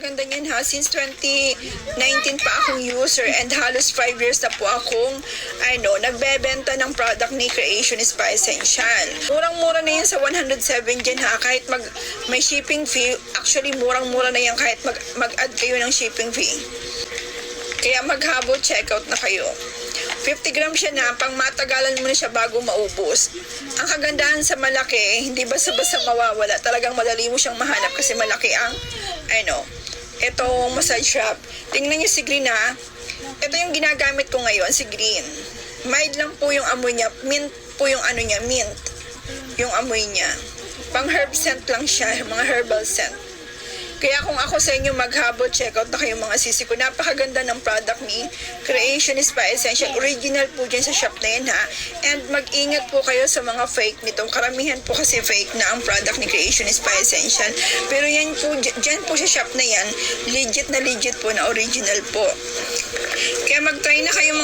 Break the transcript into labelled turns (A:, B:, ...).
A: napakaganda niyan ha. Since 2019 pa akong user and halos 5 years na po akong nagbebenta ng product ni Creation Spa Essential. Murang-mura na yan sa 107 dyan ha. Kahit may shipping fee, actually murang-mura na yan kahit mag-add kayo ng shipping fee. Kaya maghabol checkout na kayo. 50 grams siya na, pang matagalan mo na siya bago maubos. Ang kagandahan sa malaki, hindi basta-basta mawawala. Talagang madali mo siyang mahanap kasi malaki ang, itong massage shop. Tingnan niyo si Green ha. Ito yung ginagamit ko ngayon, si Green. Mild lang po yung amoy niya. Mint po yung mint. Yung amoy niya. Pang herb scent lang siya, mga herbal scent. Kaya kung ako sa inyo maghabol, check out na kayo mga sisi ko. Napakaganda ng product ni Creation Spa Essential. Original po dyan sa shop na yan ha. And mag-ingat po kayo sa mga fake nito. Karamihan po kasi fake na ang product ni Creation Spa Essential. Pero yan po, dyan po sa shop na yan, legit po na original po. Kaya mag-try na kayo mga